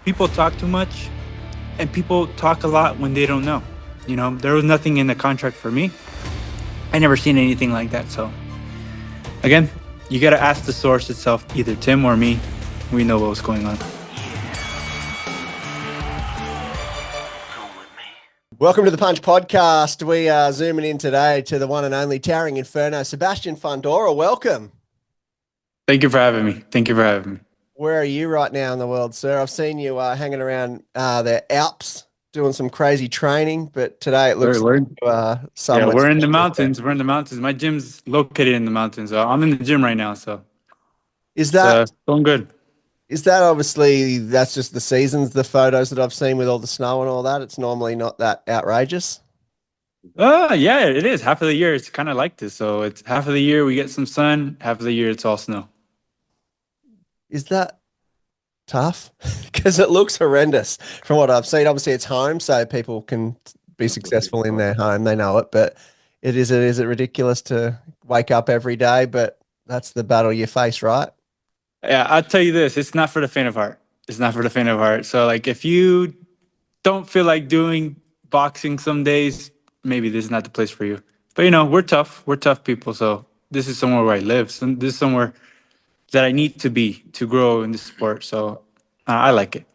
people talk too much, and people talk a lot when they don't know. There was nothing in the contract for me. I never seen anything like that. So again, you got to ask the source itself, either Tim or me. We know what was going on. Welcome to the Punch Podcast. We are zooming in today to the one and only towering inferno, Sebastian Fundora. Welcome. Thank you for having me. Thank you for having me. Where are you right now in the world, sir? I've seen you hanging around the Alps doing some crazy training, but today it looks We're, like yeah, somewhere we're in the special. mountains. We're in the mountains. My gym's located in the mountains. I'm in the gym right now, so Is it's that going good. is that obviously that's just the seasons, the photos that I've seen with all the snow and all that? It's normally not that outrageous. Yeah, it is. Half of the year it's kind of like this. So it's half of the year we get some sun, half of the year it's all snow. Is that tough? Because it looks horrendous from what I've seen. Obviously, it's home, so people can be successful in their home. They know it, but is it ridiculous to wake up every day? But that's the battle you face, right? Yeah, I'll tell you this, it's not for the faint of heart. It's not for the faint of heart. So like if you don't feel like doing boxing some days, maybe this is not the place for you. But we're tough. We're tough people. So this is somewhere where I live. So this is somewhere that I need to be to grow in the sport. So I like it.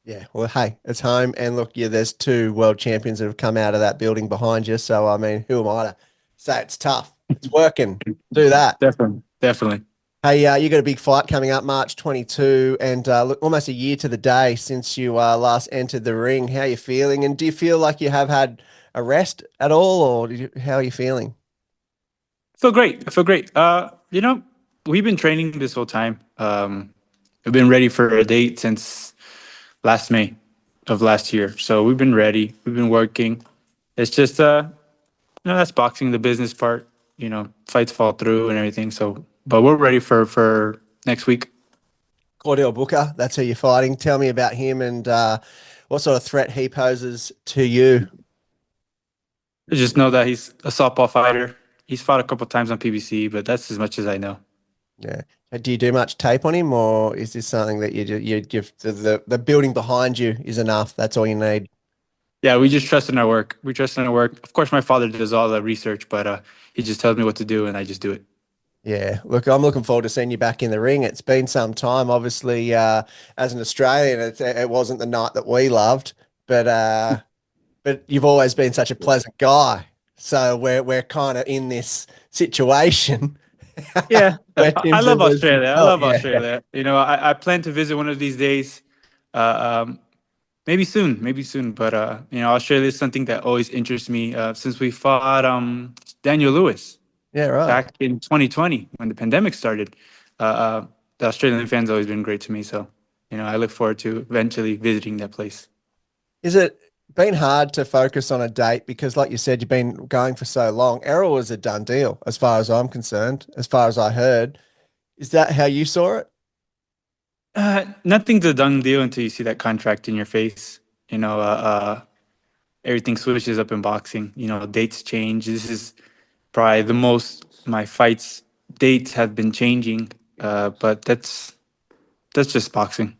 Yeah. Well, hey, it's home, and look, yeah, there's two world champions that have come out of that building behind you. So I mean, who am I to say it's tough? It's working. Do that. Definitely. Definitely. Hey, you got a big fight coming up March 22, and look, almost a year to the day since you last entered the ring. How are you feeling? And do you feel like you have had a rest at all, or how are you feeling? I feel great. I feel great. We've been training this whole time. We've been ready for a date since last May of last year. So we've been ready. We've been working. It's just that's boxing, the business part. Fights fall through and everything. So, but we're ready for next week. Cordell Booker, that's who you're fighting. Tell me about him and what sort of threat he poses to you. I just know that he's a softball fighter. He's fought a couple times on PBC, but that's as much as I know. Yeah. Do you do much tape on him, or is this something that you give the building behind you is enough? That's all you need. Yeah, we just trust in our work. We trust in our work. Of course, my father does all the research, but he just tells me what to do, and I just do it. Yeah, look, I'm looking forward to seeing you back in the ring. It's been some time, obviously. As an Australian, it wasn't the night that we loved, but you've always been such a pleasant guy. So we're kind of in this situation Yeah, where I Tim love Tszyu loses his Australia. I belt. love Yeah, Australia. I plan to visit one of these days. Uh, maybe soon, maybe soon. But Australia is something that always interests me. Since we fought Daniel Lewis yeah, right. back in 2020 when the pandemic started, the Australian fans always been great to me. So I look forward to eventually visiting that place. Is it been hard to focus on a date because, like you said, you've been going for so long? Errol was a done deal, as far as I'm concerned, as far as I heard. Is that how you saw it? Nothing's a done deal until you see that contract in your face. You know, everything switches up in boxing. Dates change. This is probably the most my fights dates have been changing. But that's just boxing.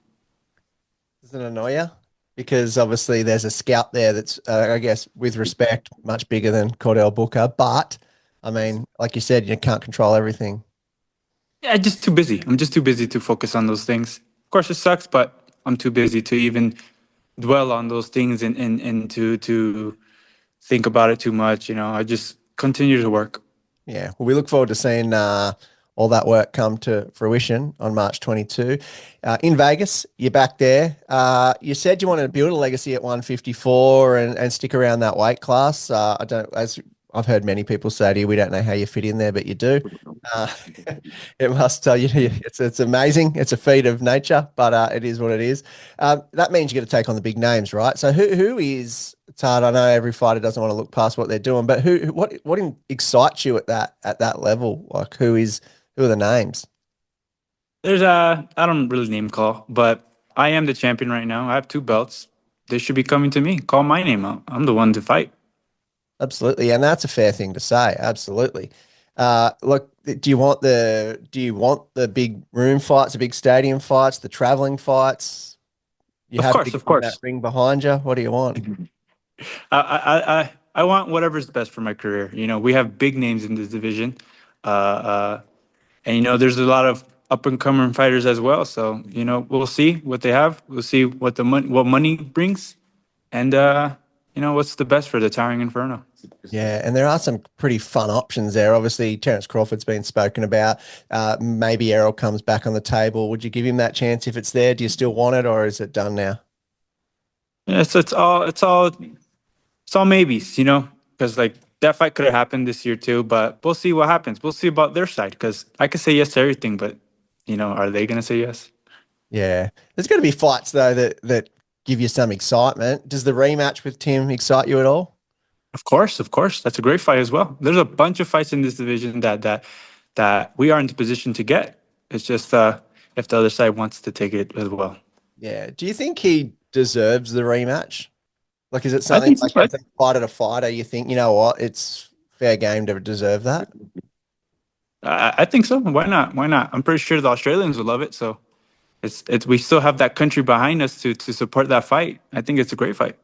Does it annoy you? Because obviously there's a scout there that's, I guess, with respect, much bigger than Cordell Booker. But I mean, like you said, you can't control everything. Yeah, just too busy. I'm just too busy to focus on those things. Of course, it sucks, but I'm too busy to even dwell on those things and to think about it too much. I just continue to work. Yeah. Well, we look forward to seeing all that work come to fruition on March 22. In Vegas, you're back there. You said you wanted to build a legacy at 154 and stick around that weight class. I don't, as I've heard many people say to you, we don't know how you fit in there, but you do. Uh, it must tell you, it's amazing. It's a feat of nature, but it is what it is. That means you got to take on the big names, right? So who is? It's hard. I know every fighter doesn't want to look past what they're doing, but what excites you at that level? Like who are the names? There's I don't really name call, but I am the champion right now. I have two belts. They should be coming to me. Call my name out. I'm the one to fight. Absolutely, and that's a fair thing to say. Absolutely. Look, do you want the big room fights, the big stadium fights, the traveling fights? You Of happy to course, of give him that course. ring behind you? What do you want? I want whatever's best for my career. You know, we have big names in this division, and you know, there's a lot of up and coming fighters as well. So you know, we'll see what they have. We'll see what money brings, and you know, what's the best for the Towering Inferno. Yeah, and there are some pretty fun options there. Obviously, Terence Crawford's been spoken about. Maybe Errol comes back on the table. Would you give him that chance if it's there? Do you still want it, or is it done now? Yeah, so it's all maybes, you know, because like that fight could have happened this year too, but we'll see what happens. We'll see about their side because I could say yes to everything, but you know, are they gonna say yes? Yeah, there's got to be fights though that give you some excitement. Does the rematch with Tim excite you at all? Of course, of course. That's a great fight as well. There's a bunch of fights in this division that we are in the position to get. It's just if the other side wants to take it as well. Yeah. Do you think he deserves the rematch? Like, is it I something think so. like as a fighter to fighter, you think, you know what, it's fair game to deserve that? I think so. Why not? Why not? I'm pretty sure the Australians would love it. So it's we still have that country behind us to support that fight. I think it's a great fight.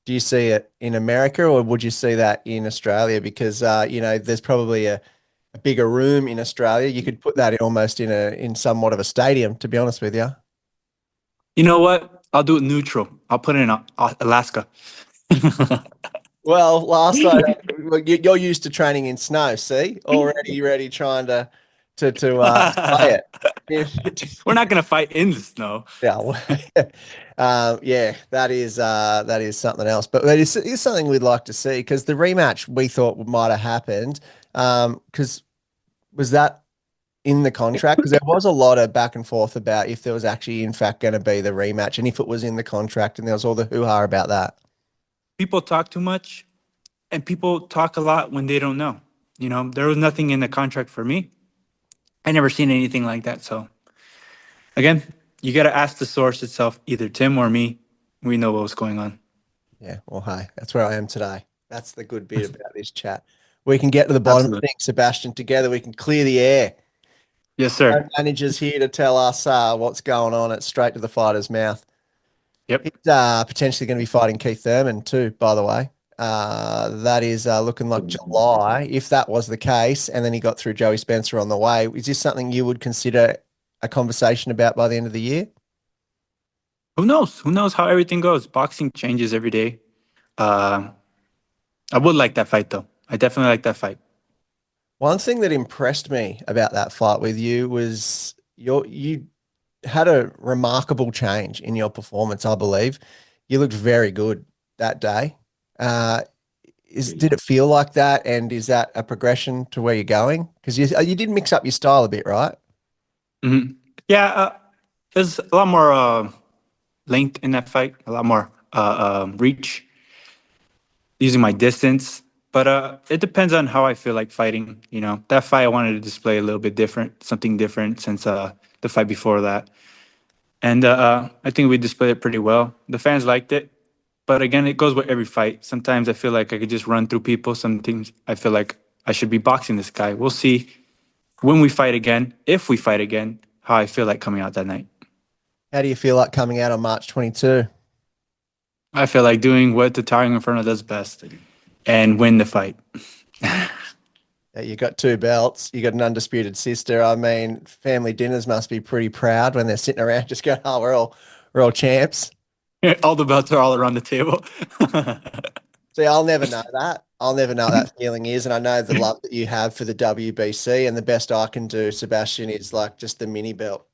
Do you see it in America or would you see that in Australia? Because you know, there's probably a bigger room in Australia. You could put that in almost in somewhat of a stadium, to be honest with you. You know what? I'll do it neutral. I'll put it in Alaska. Well, last night you're used to training in snow. See, already ready trying to play it. We're not gonna fight in the snow. Yeah, yeah, that is something else. But that is something we'd like to see because the rematch we thought might have happened. Because was that in the contract? Because there was a lot of back and forth about if there was actually in fact going to be the rematch and if it was in the contract, and there was all the hoo-ha about that. People talk too much, and people talk a lot when they don't know. You know, there was nothing in the contract for me. I never seen anything like that. So again, you got to ask the source itself, either Tim or me. We know what was going on. Yeah, well, hey, that's where I am today. That's the good bit about this chat. We can get to the bottom of Absolutely. things, Sebastian. Together, we can clear the air. Yes, No sir. manager's here to tell us what's going on. It's straight to the fighter's mouth. Yep. He's potentially going to be fighting Keith Thurman too, by the way. That is looking like July, if that was the case, and then he got through Joey Spencer on the way. Is this something you would consider a conversation about by the end of the year? Who knows? Who knows how everything goes? Boxing changes every day. Uh, I would like that fight, though. I definitely like that fight. One thing that impressed me about that fight with you was you had a remarkable change in your performance, I believe. You looked very good that day. Uh, did it feel like that? And is that a progression to where you're going? Because you did mix up your style a bit, right? Hmm. Yeah, there's a lot more length in that fight, a lot more reach, using my distance. But it depends on how I feel like fighting. You know, that fight I wanted to display a little bit different, something different since the fight before that. And I think we displayed it pretty well. The fans liked it. But again, it goes with every fight. Sometimes I feel like I could just run through people. Sometimes I feel like I should be boxing this guy. We'll see when we fight again, if we fight again, how I feel like coming out that night. How do you feel like coming out on March 22? I feel like doing what the Towering Inferno does best and win the fight. You got two belts. You got an undisputed sister. I mean, family dinners must be pretty proud when they're sitting around just going, "Oh, we're all champs." All the belts are all around the table. See, I'll never know that. I'll never know what that feeling is, and I know the love that you have for the WBC. And the best I can do, Sebastian, is like just the mini belt.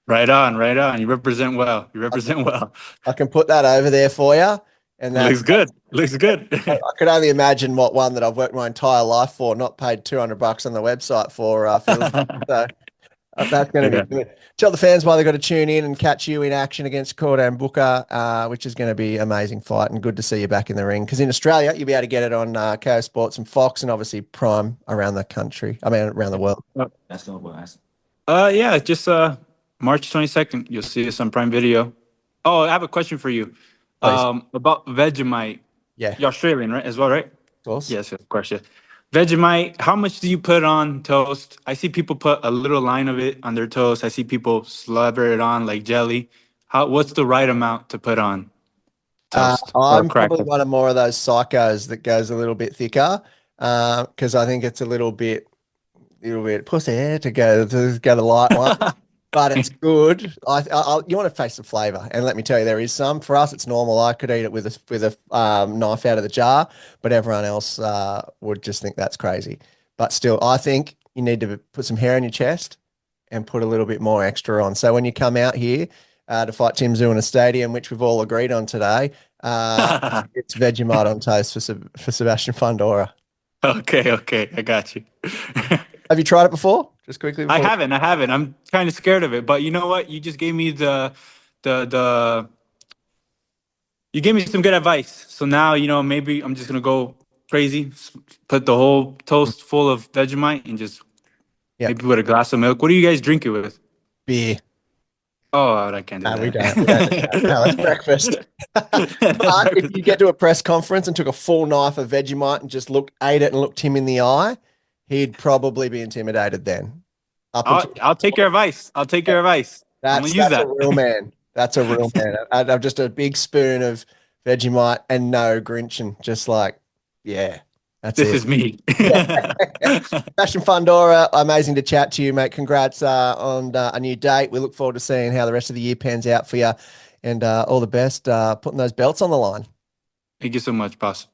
Right on, right on. You represent well. You I represent well. I can put that over there for you, and Looks good. Looks good. I could only imagine what one that I've worked my entire life for, not paid $200 on the website for feels like. So that's going to be Yeah. good. Tell the fans why they've got to tune in and catch you in action against Cordan Booker, which is going to be an amazing fight and good to see you back in the ring. Because in Australia, you'll be able to get it on KO Sports and Fox and obviously Prime around the country. I mean, around the world. That's not what I asked. Yeah, just March 22nd. You'll see us on Prime Video. Oh, I have a question for you. Please. About Vegemite. Yeah, of You're Australian, right? As well, right? course. Yes, of course. Yes. Vegemite, how much do you put on toast? I see people put a little line of it on their toast. I see people slobber it on like jelly. What's the right amount to put on toast or I'm probably cracker? one of more of those psychos that goes a little bit thicker because I think it's a little bit pussy to go the light one, but it's good. You want to taste the flavor, and let me tell you, there is some. For us, it's normal. I could eat it with a knife out of the jar, but everyone else would just think that's crazy. But still, I think you need to put some hair on your chest and put a little bit more extra on. So when you come out here to fight Tim Tszyu in a stadium, which we've all agreed on today, it's Vegemite on toast for Sebastian Fundora. Okay, okay, I got you. Have you tried it before? Just quickly I before. haven't, I haven't. I'm kind of scared of it, but you know what? You just gave me the you gave me some good advice. So now, maybe I'm just gonna go crazy, put the whole toast full of Vegemite and just Yep. maybe with a glass of milk. What do you guys drink it with? Beer. Oh, I can't do No, we don't. We don't do that. No, it's that. breakfast. But if you get to a press conference and took a full knife of Vegemite and just ate it and looked him in the eye, he'd probably be intimidated then. Up I'll until I'll take your advice. I'll take your advice. I'm gonna use that's a that. real man. That's a real man. I'm just a big spoon of Vegemite and no Grinch and just like, yeah, that's This it. is me. Yeah. Sebastian Fundora, amazing to chat to you, mate. Congrats on a new date. We look forward to seeing how the rest of the year pans out for you, and all the best putting those belts on the line. Thank you so much, boss.